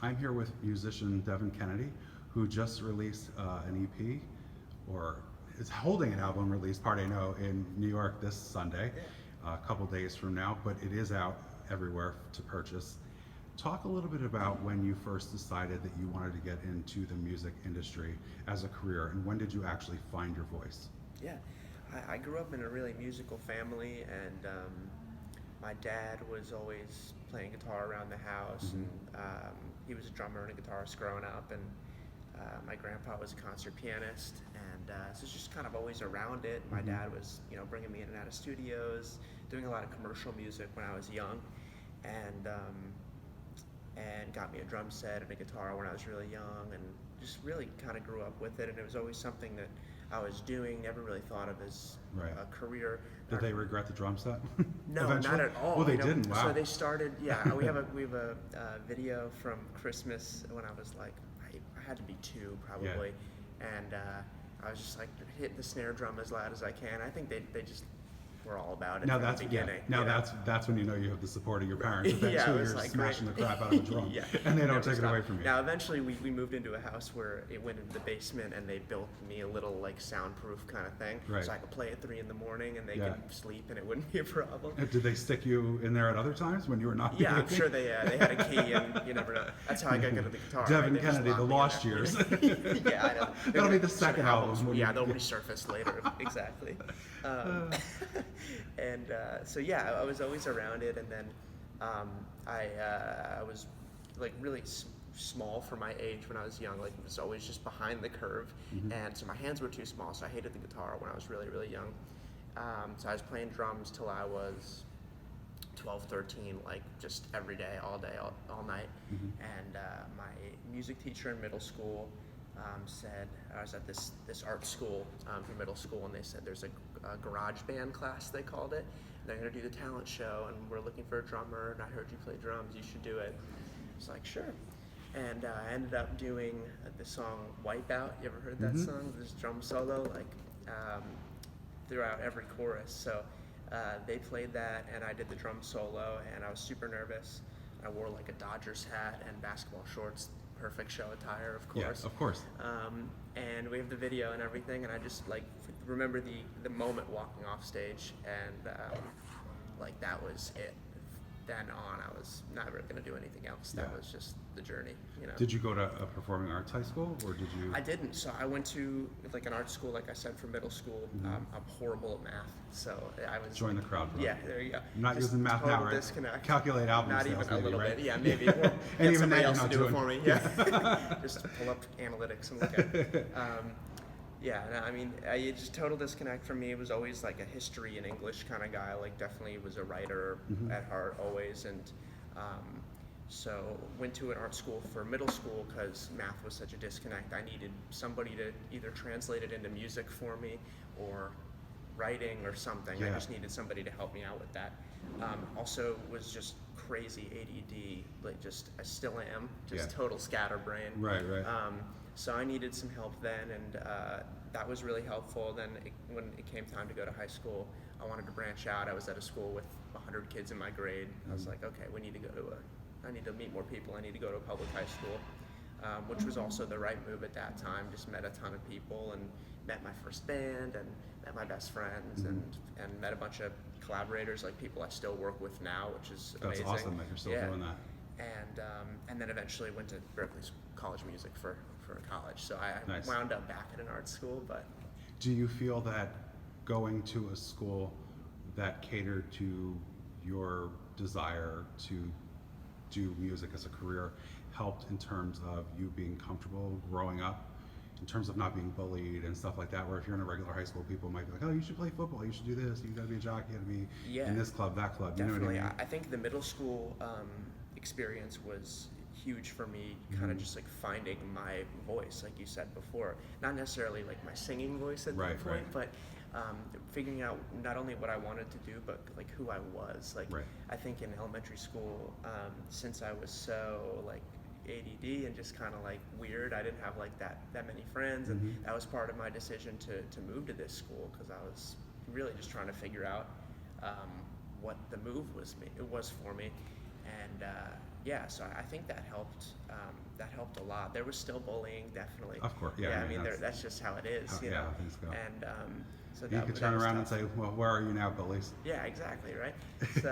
I'm here with musician Devin Kennedy, who just released an EP, or is holding an album release party, I know, in New York this Sunday, a couple days from now, but it is out everywhere to purchase. Talk a little bit about when you first decided that you wanted to get into the music industry as a career, and when did you actually find your voice? Yeah, I grew up in a really musical family, and my dad was always playing guitar around the house, and he was a drummer and a guitarist growing up, and my grandpa was a concert pianist, and so it's just kind of always around it. My dad was, bringing me in and out of studios, doing a lot of commercial music when I was young, and got me a drum set and a guitar when I was really young, and just really kind of grew up with it, and it was always something that I was doing, never really thought of as a career. Did they regret the drum set? No, eventually? not at all. Well, they didn't. Wow. So they started. Yeah, we have a video from Christmas when I was like, I had to be 2 probably, and I was just like hit the snare drum as loud as I can. I think they just were all about it Now from that's the beginning. that's when you know you have the support of your parents. Eventually, you're like, smashing great. the crap out of a drum, and they don't take it away from you. Now, eventually, we moved into a house where it went into the basement, and they built me a little like soundproof kind of thing, so I could play at 3 in the morning, and they could sleep, and it wouldn't be a problem. Did they stick you in there at other times when you were not? Yeah, I'm sure they had a key, and you never know. That's how I got good at the guitar. Devin right? Kennedy, The Lost Years. Yeah, I know. That'll be the second album. Yeah, they'll resurface later. Exactly. So yeah, I was always around it, and then I was like really small for my age when I was young. Like, it was always just behind the curve, and so my hands were too small. So I hated the guitar when I was really, really young. So I was playing drums till I was 12, 13, like just every day, all day, all night. And my music teacher in middle school said, I was at this art school for middle school, and they said there's a garage band class, they called it. And they're going to do the talent show, and we're looking for a drummer, and I heard you play drums, you should do it. I was like, sure. And I ended up doing the song Wipeout. You ever heard that song? This drum solo, like throughout every chorus. So they played that, and I did the drum solo, and I was super nervous. I wore like a Dodgers hat and basketball shorts, perfect show attire, of course. Yeah, of course. And we have the video and everything, and I just like remember the moment walking off stage, and like that was it. Then on, I was never going to do anything else. That was just the journey, Did you go to a performing arts high school, or did you? I didn't. So I went to like an art school, like I said, for middle school. I'm horrible at math, so I was Join the crowd. Bro. Yeah, there you go. You're not Just using math total now, right? Disconnect. Calculate album Not sales, even a little right? bit. Yeah, maybe. Or And get even somebody then, else you're to not do it doing for me. Yeah. Just pull up analytics and look at it. Yeah, no, I mean, just total disconnect from me. It was always like a history and English kind of guy. Like, definitely was a writer at heart always, and so went to an art school for middle school because math was such a disconnect. I needed somebody to either translate it into music for me or writing or something. I just needed somebody to help me out with that. Also was just crazy ADD, like just I still am, just total scatterbrain. Right. So I needed some help then, and that was really helpful. Then when it came time to go to high school, I wanted to branch out. I was at a school with 100 kids in my grade. I was like, okay, I need to meet more people. I need to go to a public high school, which was also the right move at that time. Just met a ton of people and met my first band and met my best friends and met a bunch of collaborators, like people I still work with now, which is amazing. That's awesome that you're still doing that. And then eventually went to Berkeley College of Music for college. So I wound up back at an art school. But do you feel that going to a school that catered to your desire to do music as a career helped in terms of you being comfortable growing up, in terms of not being bullied and stuff like that, where if you're in a regular high school, people might be like, oh, you should play football, you should do this, you gotta be a jockey, you gotta be in this club, that club. Definitely. You know what I mean? I think the middle school experience was huge for me, kind of just like finding my voice, like you said before. Not necessarily like my singing voice at that point, but figuring out not only what I wanted to do, but like who I was. Like I think in elementary school, since I was so like ADD and just kind of like weird, I didn't have like that many friends, and that was part of my decision to move to this school, because I was really just trying to figure out what the move was for me. And yeah, so I think that helped. That helped a lot. There was still bullying, definitely. Of course, yeah. Yeah, I mean, that's just how it is. how, You yeah, know? things go. And so You could that turn was around and tough. say, well, where are you now, bullies? Yeah, exactly, right. So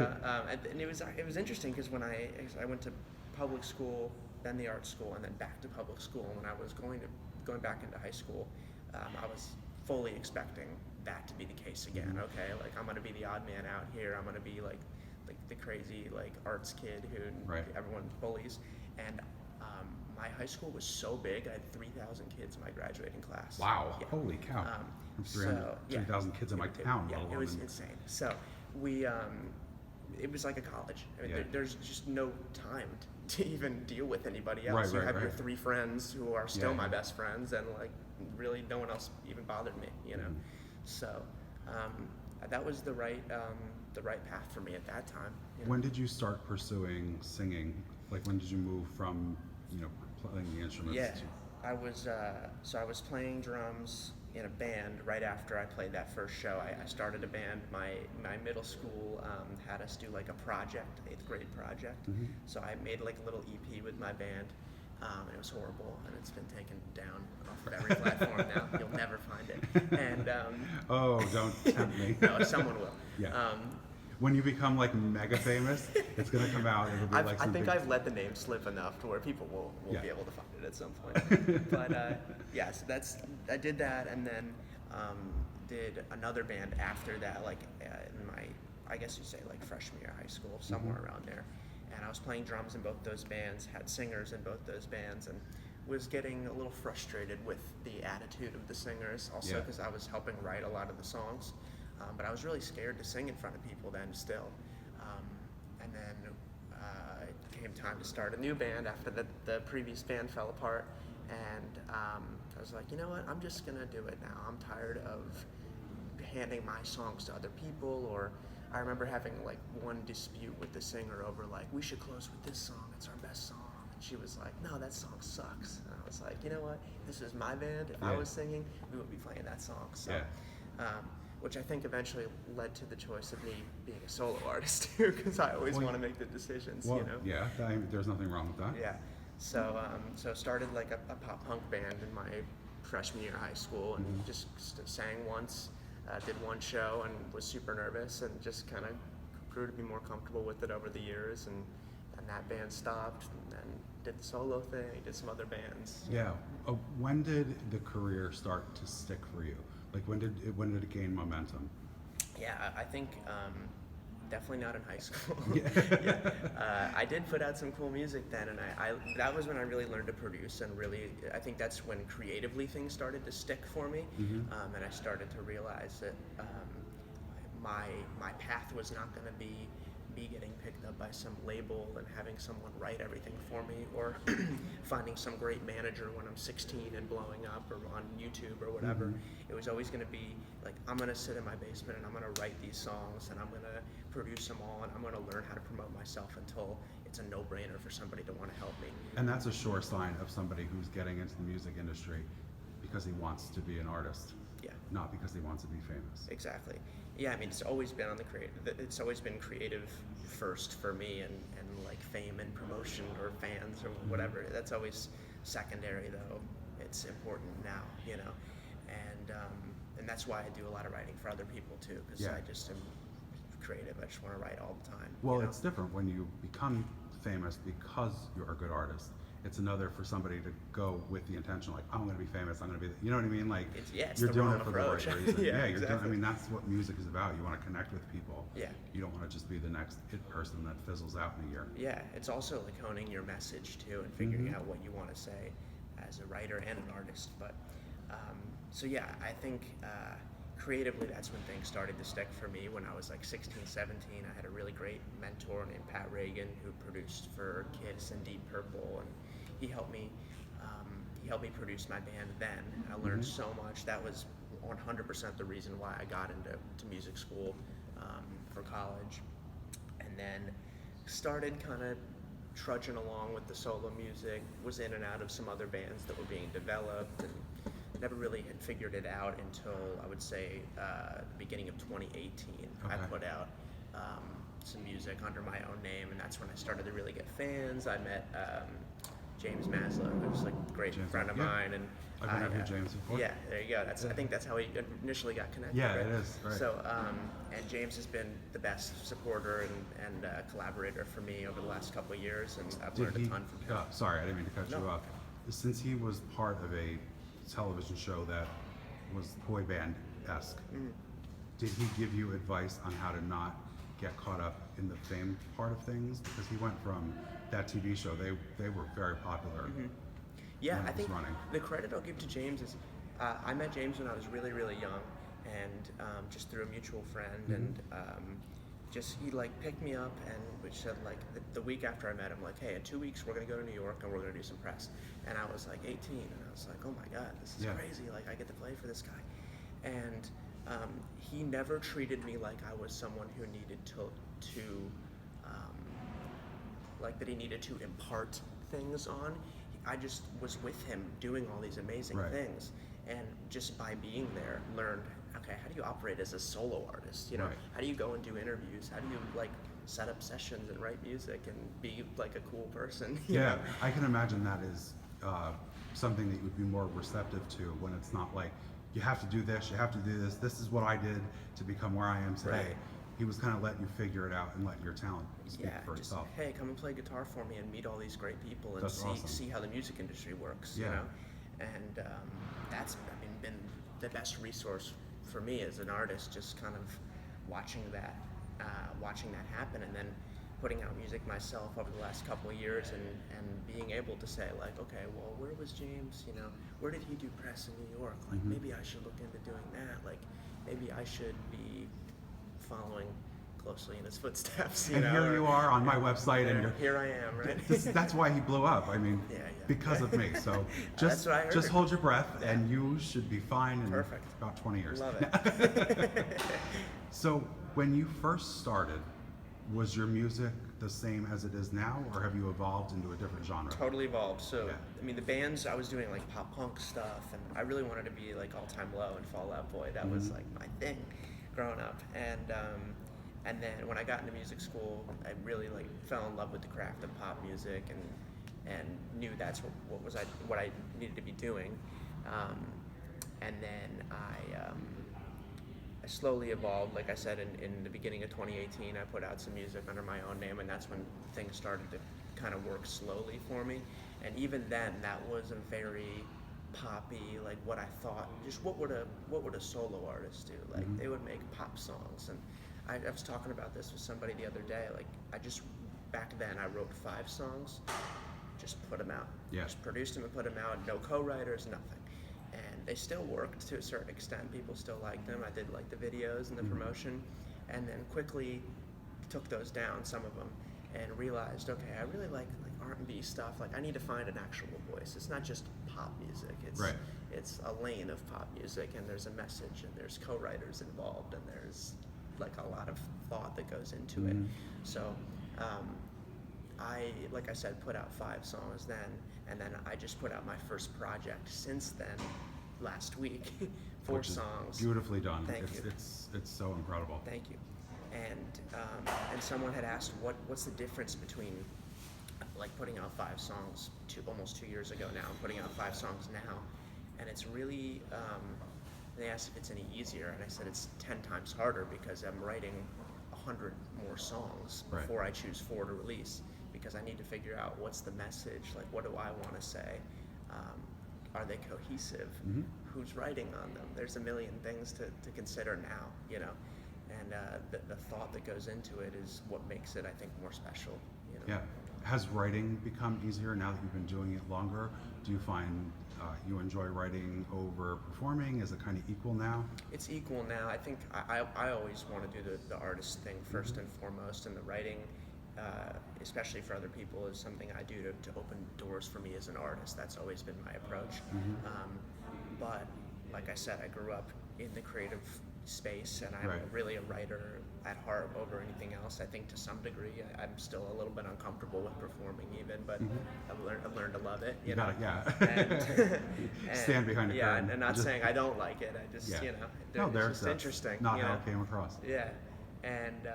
and it was interesting because when I went to public school, then the art school, and then back to public school. And when I was going back into high school, I was fully expecting that to be the case again. Mhm. Okay, like I'm gonna be the odd man out here. I'm gonna be like the crazy like arts kid who Right. everyone bullies. And my high school was so big; I had 3,000 kids in my graduating class. Wow, Yeah. holy cow. Um, 3,000 kids in my town. Yeah, let it alone was in- insane. So we, it was like a college. I mean, Yeah. there's just no time to even deal with anybody else. Right, You have your right. 3 friends who are still Yeah. my best friends, and like really no one else even bothered me, you know. Mhm. So that was the right path for me at that time. You know? When did you start pursuing singing? Like, when did you move from, playing the instruments Yeah, to... I was playing drums in a band right after I played that first show. I started a band. My middle school had us do like a project, 8th grade project. Mhm. So I made like a little EP with my band. And it was horrible, and it's been taken down off of every platform now. You'll never find it. And Oh, don't tempt me. no, someone will. Yeah. When you become like mega famous, it's gonna come out. It'll be like I some think big... I've let the name slip enough to where people will Yeah. be able to find it at some point. But yeah, so I did that, and then did another band after that, like in my, I guess you'd say like freshman year of high school, somewhere around there. And I was playing drums in both those bands, had singers in both those bands, and was getting a little frustrated with the attitude of the singers, also Yeah. because I was helping write a lot of the songs. But I was really scared to sing in front of people then still. And then it came time to start a new band after the previous band fell apart. And I was like, you know what, I'm just going to do it now. I'm tired of handing my songs to other people. Or I remember having like one dispute with the singer over like, we should close with this song, it's our best song. And she was like, no, that song sucks. And I was like, you know what, this is my band. If I Yeah. was singing, we would be playing that song. So. Yeah. Which I think eventually led to the choice of me being a solo artist too, because I always Well, want to make the decisions, Well, you know. yeah, there's nothing wrong with that. Yeah. So started like a pop punk band in my freshman year of high school, and just sang once, did one show, and was super nervous, and just kind of grew to be more comfortable with it over the years, and that band stopped, and then did the solo thing, did some other bands. Yeah. When did the career start to stick for you? Like, when did it gain momentum? Yeah, I think definitely not in high school. Yeah. Yeah. I did put out some cool music then, and I that was when I really learned to produce, and really I think that's when creatively things started to stick for me, and I started to realize that my path was not going to be me getting picked up by some label and having someone write everything for me, or finding some great manager when I'm 16 and blowing up, or on YouTube or whatever. It was always going to be like, I'm going to sit in my basement and I'm going to write these songs, and I'm going to produce them all, and I'm going to learn how to promote myself until it's a no-brainer for somebody to want to help me. And that's a sure sign of somebody who's getting into the music industry because he wants to be an artist, Yeah. not because he wants to be famous. Exactly. Yeah, I mean, it's always been on the it's always been creative first for me, and like fame and promotion or fans or whatever. That's always secondary, though. It's important now, you know, and that's why I do a lot of writing for other people too, because Yeah. I just am creative. I just want to write all the time. Well, you know? it's different when you become famous because you're a good artist. It's another for somebody to go with the intention, like, I'm going to be famous, I'm going to be, you know what I mean? Like, It's you're the doing wrong it for approach. the right reason. Yeah, you're doing, I exactly. mean, that's what music is about. You want to connect with people. Yeah. You don't want to just be the next hit person that fizzles out in a year. Yeah, it's also like honing your message too, and figuring out what you want to say as a writer and an artist. But so yeah, I think creatively that's when things started to stick for me. When I was like 16, 17, I had a really great mentor named Pat Reagan, who produced for Kiss and Deep Purple, and he helped me produce my band then. I learned so much. That was 100% the reason why I got into music school for college. And then started kind of trudging along with the solo music, was in and out of some other bands that were being developed, and never really had figured it out until I would say the beginning of 2018. I Okay. put out some music under my own name, and that's when I started to really get fans. I met James Maslow, who's like a great friend of mine, and I've interviewed James before. Yeah, there you go. I think that's how we initially got connected. Yeah, right? it is. Right. So, and James has been the best supporter and collaborator for me over the last couple of years, and I've learned a ton from him. Sorry, I didn't mean to cut you off. Since he was part of a television show that was boy band-esque, did he give you advice on how to not get caught up in the fame part of things? Because he went from that TV show, they were very popular. Yeah, when I it was think running. the credit I'll give to James is I met James when I was really, really young, and just through a mutual friend, and just he like picked me up and which said like the week after I met him, like, hey, in 2 weeks we're gonna go to New York and we're gonna do some press. And I was like 18, and I was like, oh my God, this is crazy. Like, I get to play for this guy. And he never treated me like I was someone who needed to like that he needed to impart things on. I just was with him doing all these amazing things, and just by being there, learned, okay, how do you operate as a solo artist? You know, how do you go and do interviews? How do you like set up sessions and write music and be like a cool person? You know? I can imagine that is something that you would be more receptive to when it's not like, you have to do this, you have to do this, this is what I did to become where I am today. Right. He was kind of letting you figure it out and let your talent speak for just, itself. hey, come and play guitar for me and meet all these great people and That's awesome. see how the music industry works. You know, and that's been the best resource for me as an artist. Just kind of watching that happen, and then putting out music myself over the last couple of years, and being able to say like, okay, well, where was James? You know, where did he do press in New York? Like, maybe I should look into doing that. Like, maybe I should be following closely in his footsteps. You and know, here you are on my website, and here I am, right? That's why he blew up. I mean, because of me. So just hold your breath, and you should be fine in about 20 years. Love it. So when you first started, was your music the same as it is now, or have you evolved into a different genre? Totally evolved. So, I mean, the bands, I was doing like pop punk stuff, and I really wanted to be like All Time Low and Fall Out Boy. That was like my thing growing up. And then when I got into music school, I really like fell in love with the craft of pop music, and knew that's what I needed to be doing. And then I slowly evolved. Like I said, in the beginning of 2018, I put out some music under my own name, and that's when things started to kind of work slowly for me. And even then, that wasn't very poppy, like what I thought. Just what would a solo artist do? Like they would make pop songs, and I was talking about this with somebody the other day. Like back then I wrote 5 songs, just put them out. Just produced them and put them out. No co-writers, nothing. And they still worked to a certain extent. People still liked them. I did like the videos and the promotion, and then quickly took those down, some of them, and realized, okay, I really like R&B stuff. Like I need to find an actual voice. It's not just pop music. It's a lane of pop music, and there's a message, and there's co-writers involved, and there's like a lot of thought that goes into it. So I, like I said, put out 5 songs then, and then I just put out my first project since then, last week. 4 songs. Beautifully done. Thank you. It's so incredible. Thank you. And someone had asked what's the difference between like putting out 5 songs almost 2 years ago now and putting out 5 songs now, and it's really they asked if it's any easier, and I said it's 10 times harder because I'm writing 100 more songs before I choose 4 to release, because I need to figure out what's the message, like what do I want to say, are they cohesive, who's writing on them. There's a million things to consider now, you know, and the thought that goes into it is what makes it, I think, more special, you know. Has writing become easier now that you've been doing it longer? Do you find you enjoy writing over performing? Is it kind of equal now? It's equal now. I think I always want to do the artist thing first and foremost, and the writing, especially for other people, is something I do to open doors for me as an artist. That's always been my approach. But like I said, I grew up in the creative space, and I'm really a writer at heart over anything else. I think to some degree I'm still a little bit uncomfortable with performing even, but I've learned to love it, you know. And stand behind a curtain. And not saying I don't like it. I just, you know, it's just interesting. Not how it came across. And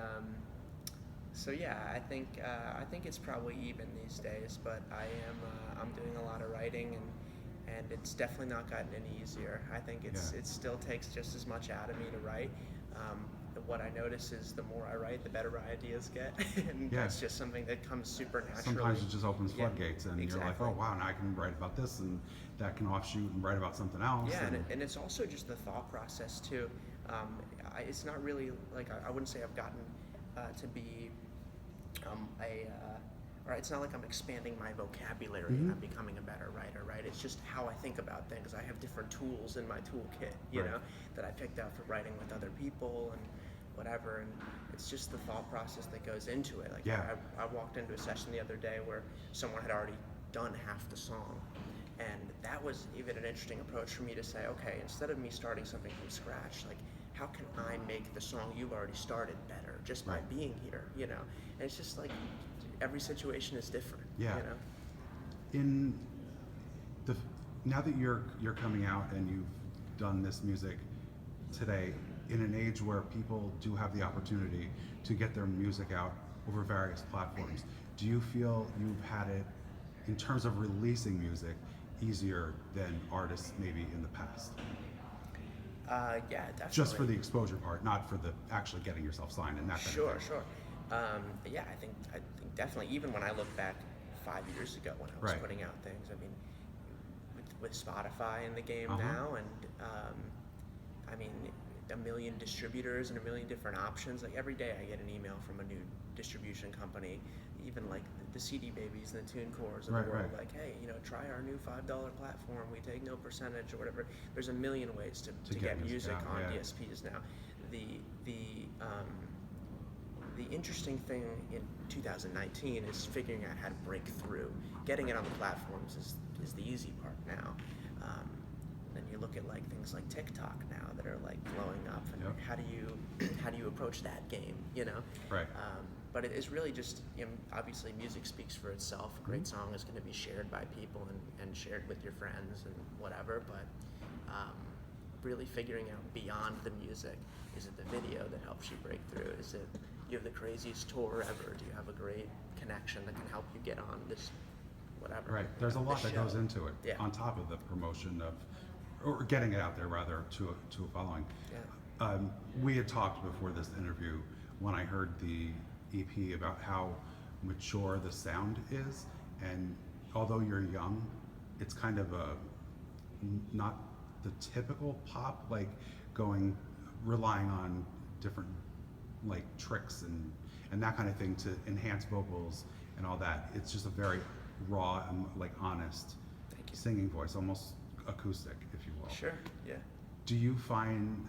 So yeah, I think it's probably even these days, but I'm doing a lot of writing, and it's definitely not gotten any easier. I think it still takes just as much out of me to write. What I notice is the more I write, the better my ideas get, and that's just something that comes super naturally. Sometimes it just opens floodgates, and exactly. you're like, oh wow, now I can write about this, and that can offshoot and write about something else. Yeah, and it's also just the thought process too. It's not really like I wouldn't say I've gotten to be or it's not like I'm expanding my vocabulary and I'm becoming a better writer, right? It's just how I think about things. I have different tools in my toolkit, you know, that I picked out for writing with other people and whatever, and it's just the thought process that goes into it. Like I walked into a session the other day where someone had already done half the song, and that was even an interesting approach for me to say, okay, instead of me starting something from scratch, like how can I make the song you've already started better just by being here, you know? And it's just like every situation is different, you know? In the now that you're coming out and you've done this music today, in an age where people do have the opportunity to get their music out over various platforms, do you feel you've had it, in terms of releasing music, easier than artists maybe in the past? Yeah, definitely. Just for the exposure part, not for the actually getting yourself signed and that kind of thing. Sure. Yeah, I think definitely. Even when I look back 5 years ago when I was putting out things, I mean, with Spotify in the game now, and I mean, a million distributors and a million different options. Like every day, I get an email from a new distribution company, even like the CD Babies and the TuneCores of the world. Like, hey, you know, try our new $5 platform. We take no percentage or whatever. There's a million ways to get music on DSPs now. The interesting thing in 2019 is figuring out how to break through. Getting it on the platforms is the easy part now. Then you look at like things like TikTok now that are like blowing up, and how do you approach that game? You know, but it is really just, you know, obviously music speaks for itself. A great song is going to be shared by people and shared with your friends and whatever. But really figuring out beyond the music, is it the video that helps you break through? Is it you have the craziest tour ever? Do you have a great connection that can help you get on this whatever? Right. There's a lot that goes into it on top of the promotion of, or getting it out there rather, to a following. We had talked before this interview when I heard the EP about how mature the sound is, and although you're young, it's kind of not the typical pop, like relying on different like tricks and that kind of thing to enhance vocals and all that. It's just a very raw and like honest singing voice, almost acoustic, if you will. Sure, yeah. Do you find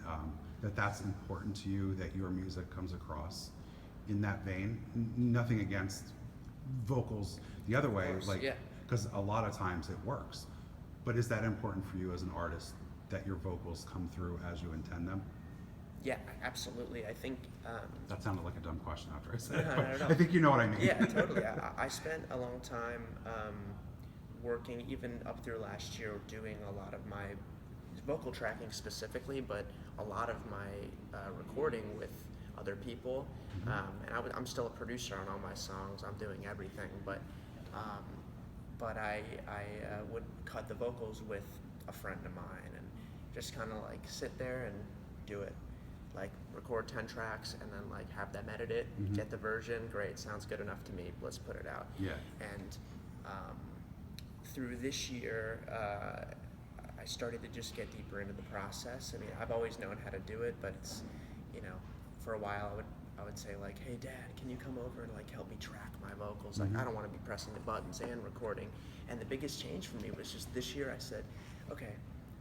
that that's important to you, that your music comes across in that vein? Nothing against vocals the other way, because a lot of times it works. But is that important for you as an artist, that your vocals come through as you intend them? Yeah, absolutely. I think that sounded like a dumb question after I said it, no, but no. I think you know what I mean. Yeah, totally. I spent a long time working, even up through last year, doing a lot of my vocal tracking specifically, but a lot of my recording with other people. And I'm still a producer on all my songs. I'm doing everything, but I would cut the vocals with a friend of mine and just kind of like sit there and do it. Like record 10 tracks and then like have them edit it, get the version, great, sounds good enough to me, let's put it out. And through this year, I started to just get deeper into the process. I mean, I've always known how to do it, but it's, you know, for a while I would say like, hey Dad, can you come over and like help me track my vocals? Like I don't want to be pressing the buttons and recording. And the biggest change for me was just this year I said, okay,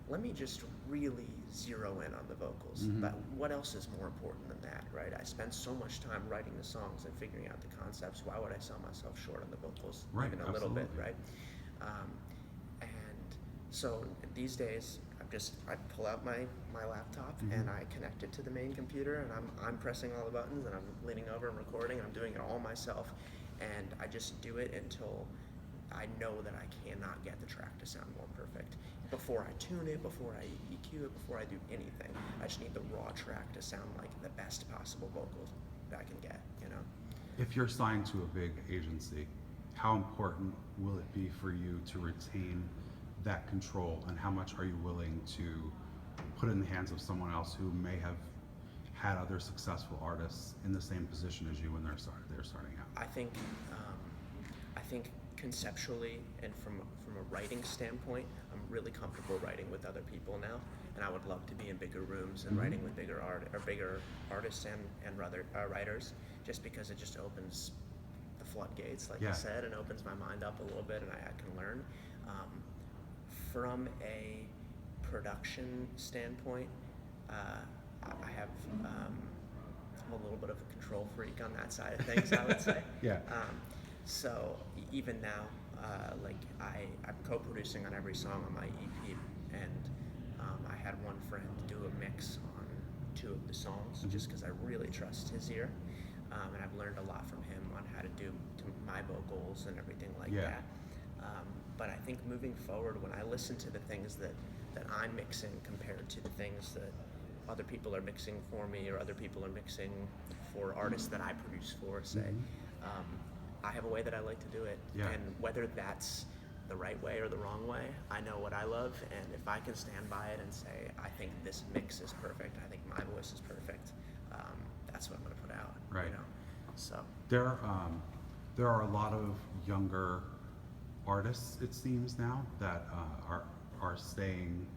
let me just really zero in on the vocals. But what else is more important than that, right? I spent so much time writing the songs and figuring out the concepts. Why would I sell myself short on the vocals, even a little bit, right? And so these days, I pull out my laptop and I connect it to the main computer, and I'm pressing all the buttons, and I'm leaning over and recording, and I'm doing it all myself, and I just do it until I know that I cannot get the track to sound more perfect. Before I tune it, before I EQ it, before I do anything, I just need the raw track to sound like the best possible vocals that I can get, you know? If you're signed to a big agency, how important will it be for you to retain that control, and how much are you willing to put in the hands of someone else who may have had other successful artists in the same position as you when they're starting out? I think conceptually and from a writing standpoint, I'm really comfortable writing with other people now, and I would love to be in bigger rooms and writing with bigger artists and writers, just because it just opens the floodgates, like I said, and opens my mind up a little bit, and I can learn. From a production standpoint, I have I'm a little bit of a control freak on that side of things, I would say. Yeah. So even now, I'm co-producing on every song on my EP, and I had one friend do a mix on 2 of the songs, just because I really trust his ear, and I've learned a lot from him on how to do to my vocals and everything like that. But I think moving forward, when I listen to the things that I'm mixing compared to the things that other people are mixing for me, or other people are mixing for artists that I produce for, say, I have a way that I like to do it. And whether that's the right way or the wrong way, I know what I love, and if I can stand by it and say, I think this mix is perfect, I think my voice is perfect, that's what I'm going to put out. Right. You know? So There are a lot of younger artists, it seems now, that are staying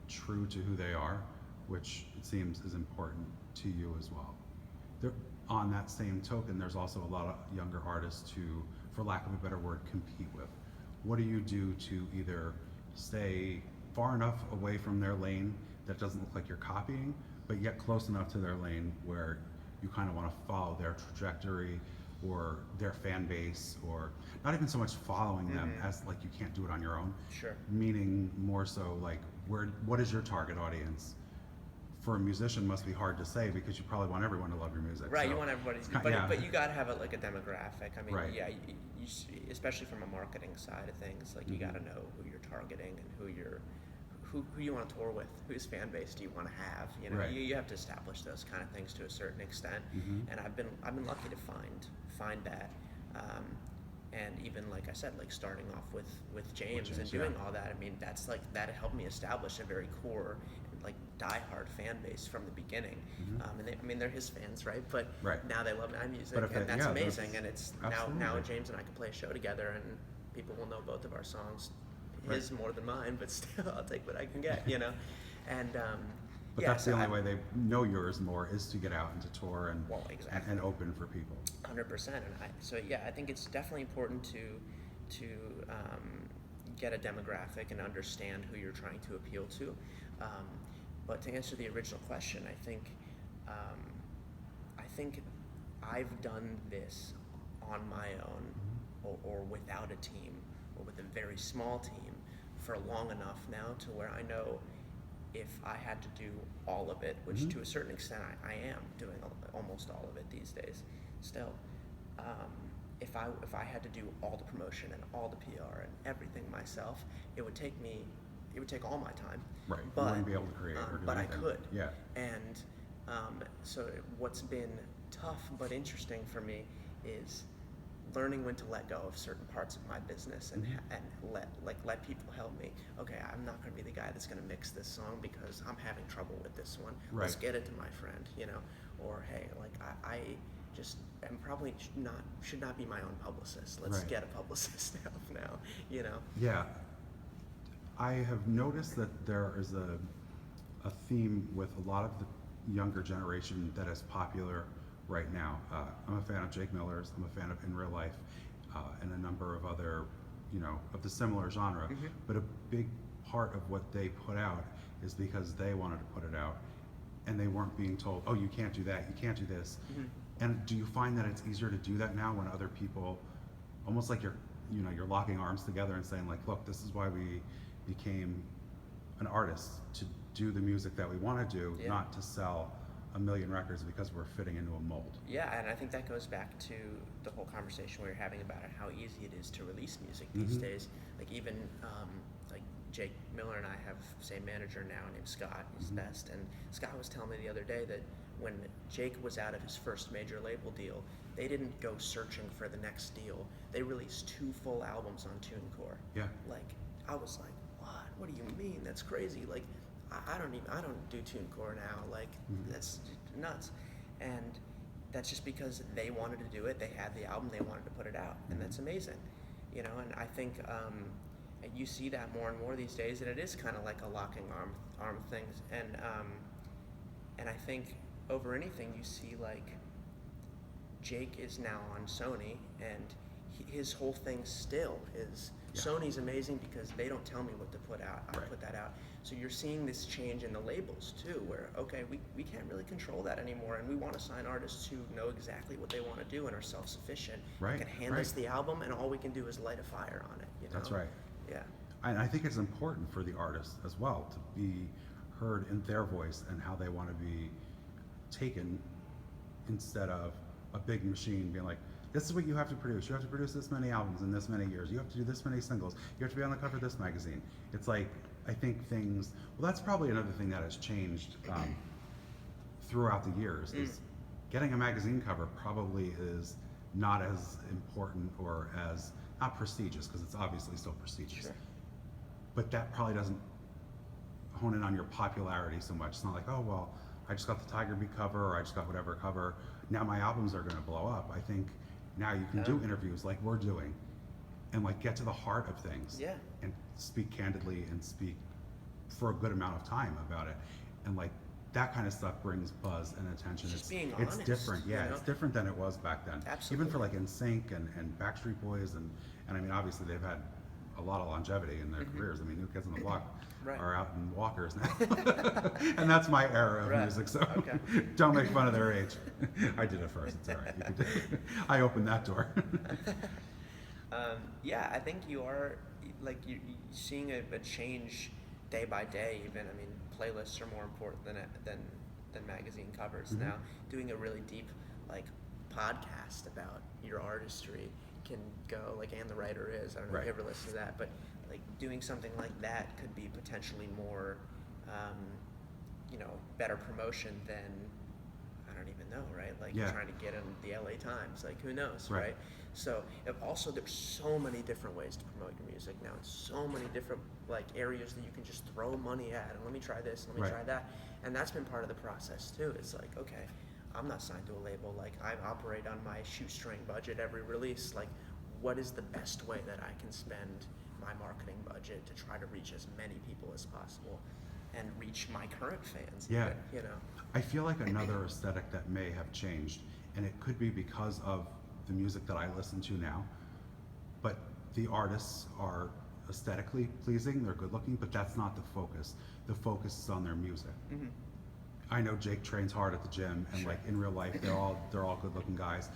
true to who they are, which it seems is important to you as well. On that same token, there's also a lot of younger artists who, for lack of a better word, compete with. What do you do to either stay far enough away from their lane that doesn't look like you're copying, but yet close enough to their lane where you kind of want to follow their trajectory or their fan base, or not even so much following them as like you can't do it on your own. Sure. Meaning more so like, what is your target audience? For a musician, must be hard to say, because you probably want everyone to love your music. Right, so you want everybody's, but you gotta have like a demographic. I mean, you especially from a marketing side of things, like you gotta know who you're targeting and who you want to tour with, whose fan base do you want to have. You know, you have to establish those kind of things to a certain extent. And I've been lucky to find that. And even like I said, like starting off with James and doing all that, I mean, that helped me establish a very core, like diehard fan base from the beginning. And they're his fans, right? But now they love my music, and that's amazing. And it's now James and I can play a show together, and people will know both of our songs. His more than mine, but still, I'll take what I can get, you know. And but that's the only way they know yours more, is to get out and to tour and and open for people. 100%. And I think it's definitely important to get a demographic and understand who you're trying to appeal to. But to answer the original question, I think I've done this on my own, or without a team, or with a very small team, for long enough now to where I know if I had to do all of it, which to a certain extent I am doing almost all of it these days still, if I had to do all the promotion and all the PR and everything myself, it would take all my time. Right. But you wouldn't be able to create or do but anything. I could. Yeah. And so what's been tough but interesting for me is learning when to let go of certain parts of my business and let people help me. Okay, I'm not going to be the guy that's going to mix this song because I'm having trouble with this one. Right. Let's get it to my friend, you know. Or hey, like I just am probably should not be my own publicist. Let's get a publicist now, you know. Yeah. I have noticed that there is a theme with a lot of the younger generation that is popular right now. I'm a fan of Jake Miller's, I'm a fan of In Real Life, and a number of other, of the similar genre. But a big part of what they put out is because they wanted to put it out, and they weren't being told, oh, you can't do that, you can't do this. And do you find that it's easier to do that now when other people, almost like you're locking arms together and saying like, look, this is why we became an artist, to do the music that we want to do, not to sell a million records because we're fitting into a mold. Yeah, and I think that goes back to the whole conversation we were having about how easy it is to release music these days. Like even like Jake Miller and I have the same manager now named Scott. He's the best. And Scott was telling me the other day that when Jake was out of his first major label deal, they didn't go searching for the next deal. They released 2 full albums on TuneCore. Yeah. Like, I was like, what? What do you mean? That's crazy. Like, I don't do TuneCore now. Like, that's nuts. And that's just because they wanted to do it. They had the album, they wanted to put it out, and that's amazing. You know, and I think you see that more and more these days, and it is kind of like a locking arm thing. And I think over anything, you see like Jake is now on Sony, and his whole thing still is Sony's amazing because they don't tell me what to put out. I put that out. So you're seeing this change in the labels too, where okay, we can't really control that anymore, and we want to sign artists who know exactly what they want to do and are self-sufficient. Right. Can hand us the album, and all we can do is light a fire on it. You know? That's right. Yeah. And I think it's important for the artists as well to be heard in their voice and how they want to be taken, instead of a big machine being like, this is what you have to produce. You have to produce this many albums in this many years. You have to do this many singles. You have to be on the cover of this magazine. It's like, I think things, well, that's probably another thing that has changed throughout the years is getting a magazine cover probably is not as important or as, not prestigious, because it's obviously still prestigious. Sure. But that probably doesn't hone in on your popularity so much. It's not like, oh, well, I just got the Tiger Beat cover, or I just got whatever cover. Now my albums are going to blow up. I think now you can do interviews like we're doing and like get to the heart of things. Yeah. And speak candidly and speak for a good amount of time about it. And like that kind of stuff brings buzz and attention. Just being it's honest, different. Yeah, you know? it's different than it was back then. Absolutely. Even for like NSYNC and Backstreet Boys and I mean, obviously they've had a lot of longevity in their careers. I mean, New Kids on the Block are out in walkers now. And that's my era of music, so don't make fun of their age. I did it first, it's all right. You can do it. I opened that door. Yeah, I think you are, like, you're seeing a change day by day even. I mean, playlists are more important than magazine covers now. Doing a really deep, like, podcast about your artistry can go, like, And the Writer Is, I don't know if you ever listen to that, but like doing something like that could be potentially more, you know, better promotion than, I don't even know, right? Like trying to get in the LA Times, like who knows, right? So also there's so many different ways to promote your music now, and so many different like areas that you can just throw money at, and let me try this, let me try that, and that's been part of the process too. It's like, okay, I'm not signed to a label, like I operate on my shoestring budget every release, like what is the best way that I can spend my marketing budget to try to reach as many people as possible and reach my current fans. Yeah. Even, you know. I feel like another aesthetic that may have changed, and it could be because of the music that I listen to now, but the artists are aesthetically pleasing, they're good looking, but that's not the focus. The focus is on their music. I know Jake trains hard at the gym, and like in real life they're all good looking guys,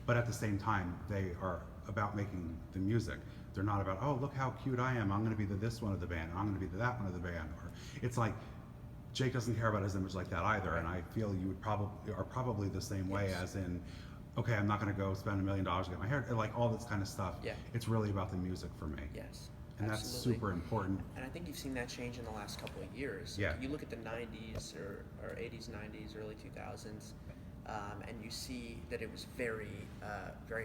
but at the same time they are about making the music. They're not about, oh, look how cute I am, I'm going to be the this one of the band, I'm going to be the that one of the band. Or it's like Jake doesn't care about his image like that either, and I feel you would probably the same way, as in, okay, I'm not going to go spend $1 million to get my hair, like all this kind of stuff. It's really about the music for me. Yes. And that's super important. And I think you've seen that change in the last couple of years. Yeah. You look at the 90s or 80s, 90s, early 2000s, and you see that it was very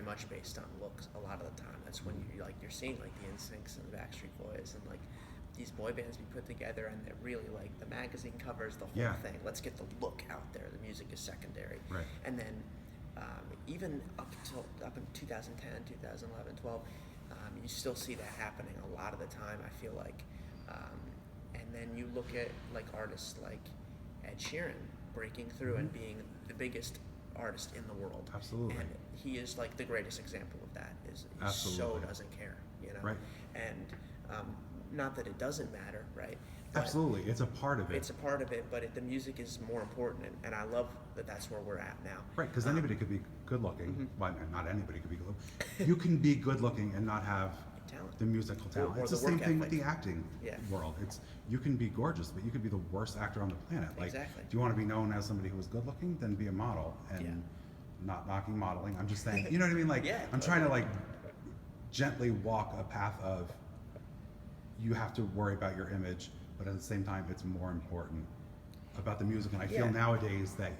much based on looks a lot of the time. That's when you're seeing like the NSYNCs and the Backstreet Boys and like these boy bands be put together, and they're really like the magazine covers the whole thing. Let's get the look out there. The music is secondary. Right. And then even up in 2010, 2011, 12. You still see that happening a lot of the time, I feel like. And then you look at like artists like Ed Sheeran breaking through and being the biggest artist in the world. Absolutely. And he is like the greatest example of that. Is so doesn't care, you know. Right. And not that it doesn't matter, right? But absolutely, it's a part of it. It's a part of it, but the music is more important, and I love that that's where we're at now. Right, because anybody could be good looking. Well, not anybody could be good looking. You can be good looking and not have the musical talent. Or it's the the same work thing ethic. with the acting world. It's you can be gorgeous, but you could be the worst actor on the planet. Like, do you want to be known as somebody who is good looking? Then be a model. And not knocking modeling. I'm just saying, you know what I mean? Like, I'm trying to like gently walk a path of you have to worry about your image, but at the same time, it's more important about the music. And I feel nowadays that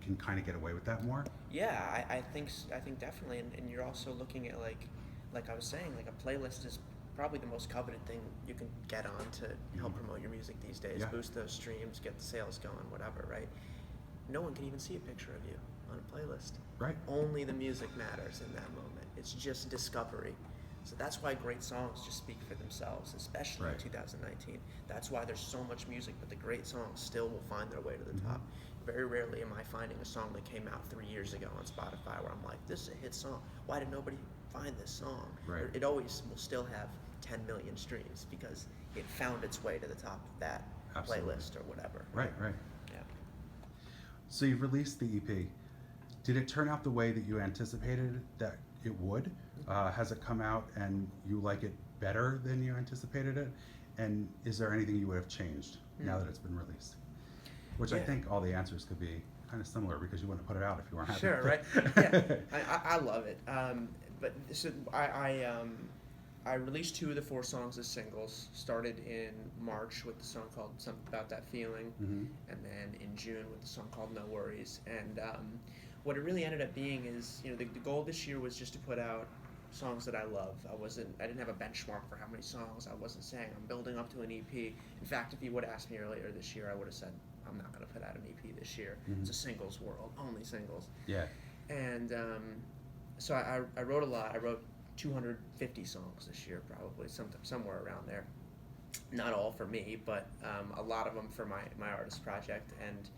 can kind of get away with that more? Yeah, I think definitely, and you're also looking at like I was saying, like a playlist is probably the most coveted thing you can get on to help promote your music these days. Yeah. Boost those streams, get the sales going, whatever, right? No one can even see a picture of you on a playlist. Right. Only the music matters in that moment. It's just discovery. So that's why great songs just speak for themselves, especially Right. in 2019. That's why there's so much music, but the great songs still will find their way to the top. Very rarely am I finding a song that came out 3 years ago on Spotify where I'm like, this is a hit song. Why did nobody find this song? Right. It always will still have 10 million streams because it found its way to the top of that Absolutely. playlist or whatever. Right. Yeah. So you released the EP. Did it turn out the way that you anticipated that it would? Has it come out and you like it better than you anticipated it? And is there anything you would have changed now that it's been released? Which I Yeah. think all the answers could be kind of similar because you wouldn't put it out if you weren't happy. Sure, right? Yeah, I love it. But so I released 2 of the 4 songs as singles. Started in March with the song called "Something About That Feeling," Mhm. and then in June with the song called "No Worries." And what it really ended up being is, the goal this year was just to put out songs that I love. I didn't have a benchmark for how many songs. I wasn't saying I'm building up to an EP. In fact, if you would have asked me earlier this year, I would have said I'm not going to put out an EP this year. It's a singles world, only singles. Yeah. And so I wrote a lot. I wrote 250 songs this year, probably somewhere around there. Not all for me, but a lot of them for my artist project. And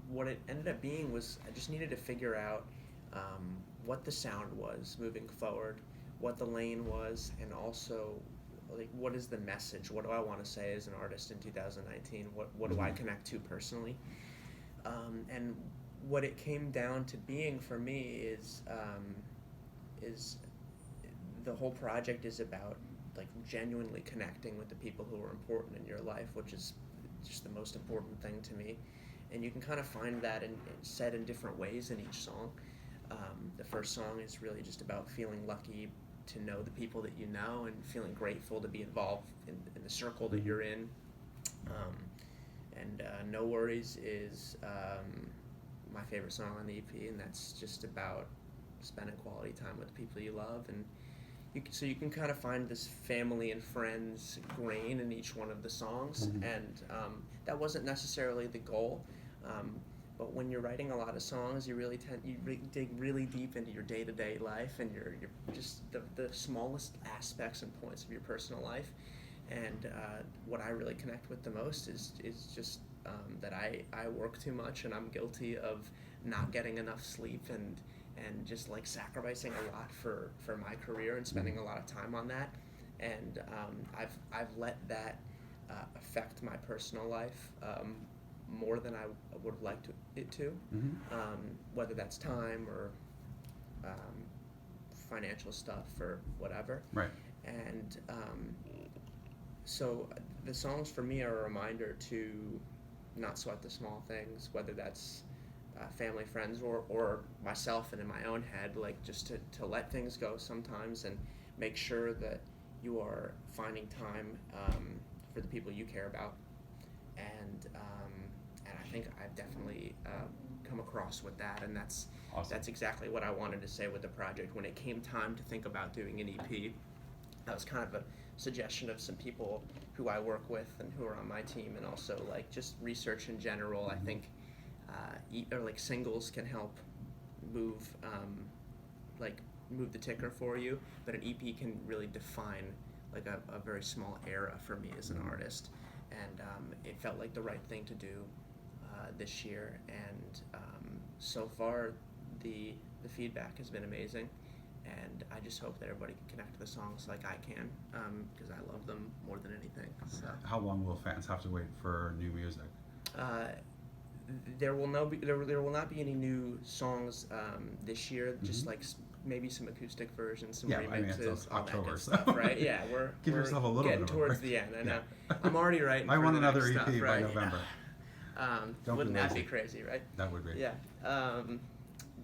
what it ended up being was I just needed to figure out what the sound was moving forward, what the lane was, and also like what is the message? What do I want to say as an artist in 2019? What do I connect to personally? And what it came down to being for me is the whole project is about like genuinely connecting with the people who are important in your life, which is just the most important thing to me. And you can kind of find that said in different ways in each song. The first song is really just about feeling lucky to know the people that you know and feeling grateful to be involved in the circle that you're in. And No Worries is my favorite song on the EP, and that's just about spending quality time with the people you love. And so you can kind of find this family and friends grain in each one of the songs, and that wasn't necessarily the goal. But when you're writing a lot of songs, you really dig really deep into your day-to-day life and your just the smallest aspects and points of your personal life. And what I really connect with the most is just that I work too much, and I'm guilty of not getting enough sleep and just like sacrificing a lot for my career and spending a lot of time on that. And I've let that affect my personal life more than I would have liked it to, whether that's time or financial stuff or whatever. Right. And so the songs for me are a reminder to not sweat the small things, whether that's family, friends, or myself and in my own head, like just to let things go sometimes and make sure that you are finding time for the people you care about. And I think I've definitely come across with that, and that's Awesome. That's exactly what I wanted to say with the project. When it came time to think about doing an EP, that was kind of a suggestion of some people who I work with and who are on my team, and also like just research in general. I think or like singles can help move the ticker for you, but an EP can really define like a very small era for me as an artist, and it felt like the right thing to do this year. And so far the feedback has been amazing, and I just hope that everybody can connect to the songs like I can, because I love them more than anything. So How long will fans have to wait for new music? there will not be any new songs this year. Just like maybe some acoustic versions, some remixes, it's all that October, good so stuff, right? Yeah, we're Give yourself a little getting bit of a towards break. the end. I know. Yeah. I'm already writing. I for want the another next EP stuff, by right? November. Don't Wouldn't be that be lazy. crazy, right? That would be. Yeah.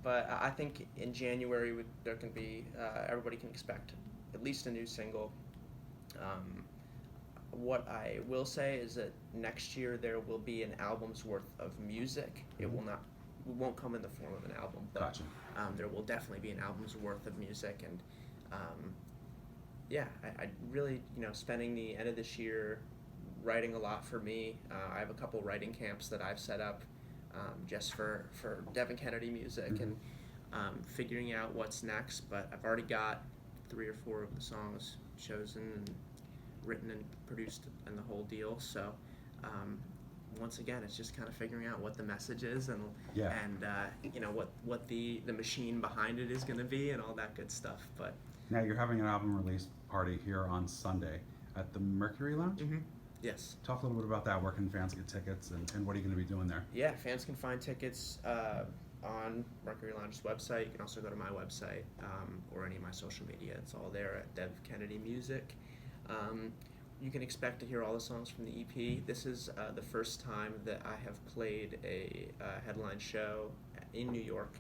But I think in January there can be everybody can expect at least a new single. What I will say is that next year there will be an album's worth of music. It will not won't come in the form of an album, but Gotcha. there will definitely be an album's worth of music. And yeah, I really, spending the end of this year writing a lot for me. I have a couple writing camps that I've set up just for Devin Kennedy music, Mm-hmm. and figuring out what's next. But I've already got 3 or 4 of the songs chosen and written and produced and the whole deal. So once again, it's just kind of figuring out what the message is, and Yeah. what the machine behind it is going to be, and all that good stuff. But Now you're having an album release party here on Sunday at the Mercury Lounge. yes. Talk a little bit about that. Where can fans get tickets, and what are you going to be doing there? Yeah, fans can find tickets on Mercury Lounge's website. You can also go to my website or any of my social media. It's all there at Dev Kennedy Music. You can expect to hear all the songs from the EP. This is the first time that I have played a headline show in New York,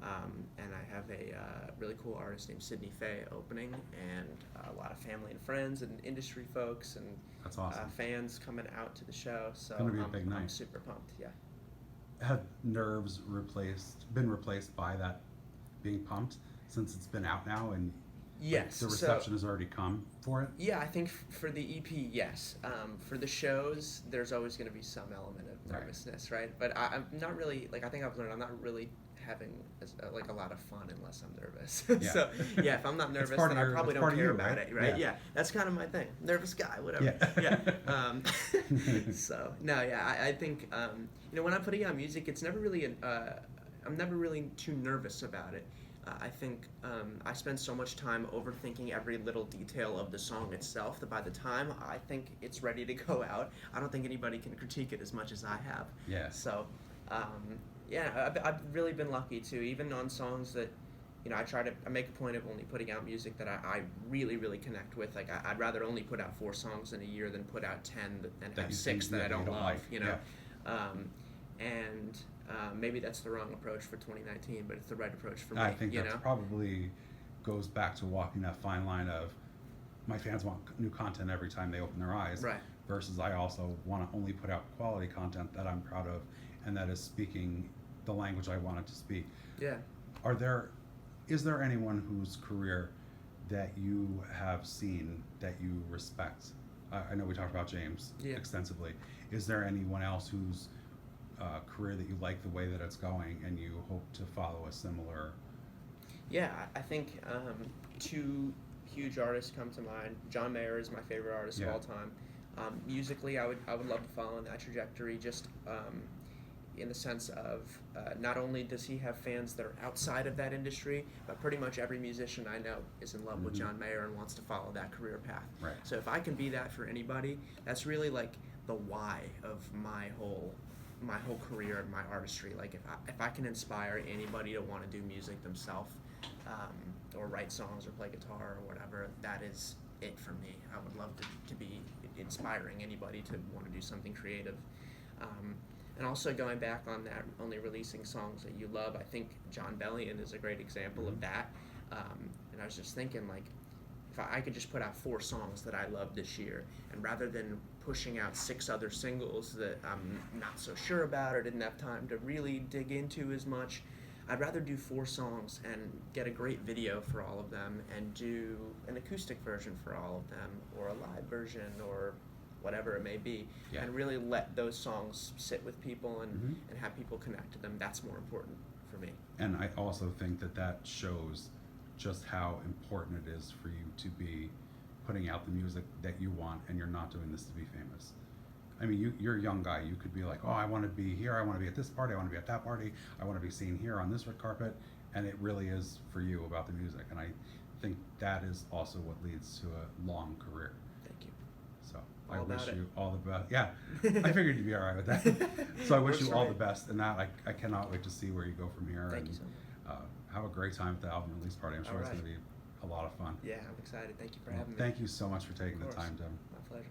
and I have a really cool artist named Sydney Faye opening, and a lot of family and friends and industry folks and That's awesome. fans coming out to the show. So Gonna be a big I'm night. super pumped. Yeah. Have nerves been replaced by that being pumped since it's been out now, and Yes. the reception has already come for it? Yeah, I think for the EP, yes. For the shows, there's always going to be some element of Right. nervousness, right? But I'm not really, like, I think I've learned I'm not really having a lot of fun unless I'm nervous. Yeah. So, yeah, if I'm not nervous, part then of I your- probably it's don't part of care you, about right? it, right? Yeah. Yeah, that's kind of my thing. Nervous guy, whatever. Yeah. So, no, yeah, I think, when I'm putting out music, it's never really, I'm never really too nervous about it. I think I spend so much time overthinking every little detail of the song itself that by the time I think it's ready to go out, I don't think anybody can critique it as much as I have. Yeah. So, yeah, I've really been lucky too. Even on songs that, I make a point of only putting out music that I really, really connect with. Like, I'd rather only put out 4 songs in a year than put out 10 and That have you 6 think that I that you don't don't love, like. Yeah. And maybe that's the wrong approach for 2019, but it's the right approach for me. I think that probably goes back to walking that fine line of my fans want new content every time they open their eyes, Right. versus I also want to only put out quality content that I'm proud of and that is speaking the language I want it to speak. Yeah. Is there anyone whose career that you have seen that you respect? I know we talked about James Yeah. extensively. Is there anyone else whose career that you like the way that it's going and you hope to follow a similar? Yeah, I think 2 huge artists come to mind. John Mayer is my favorite artist Yeah. of all time. Musically, I would love to follow in that trajectory. Just in the sense of not only does he have fans that are outside of that industry, but pretty much every musician I know is in love with Mhm. John Mayer and wants to follow that career path. Right. So if I can be that for anybody, that's really like the why of my whole career and my artistry. Like if I can inspire anybody to want to do music themselves, or write songs or play guitar or whatever, that is it for me. I would love to be inspiring anybody to want to do something creative. And also going back on that, only releasing songs that you love, I think John Bellion is a great example of that. And I was just thinking, like, if I could just put out 4 songs that I love this year, and rather than pushing out 6 other singles that I'm not so sure about or didn't have time to really dig into as much, I'd rather do 4 songs and get a great video for all of them and do an acoustic version for all of them, or a live version, or whatever it may be, Yeah. and really let those songs sit with people and, Mhm. and have people connect to them. That's more important for me. And I also think that shows just how important it is for you to be putting out the music that you want, and you're not doing this to be famous. I mean, you're a young guy. You could be like, oh, I want to be here. I want to be at this party. I want to be at that party. I want to be seen here on this red carpet. And it really is for you about the music. And I think that is also what leads to a long career. Thank you. So All I wish about it. you all the best. Yeah, I figured you'd be all right with that. So I wish Works you for all me. the best in that. I cannot wait to see where you go from here. Thank and you so much. have a great time at the album release party. I'm sure All it's right. going to be a lot of fun. Yeah, I'm excited. Thank you for Well, having me. thank you so much for taking Of the course. time, Devin. My pleasure.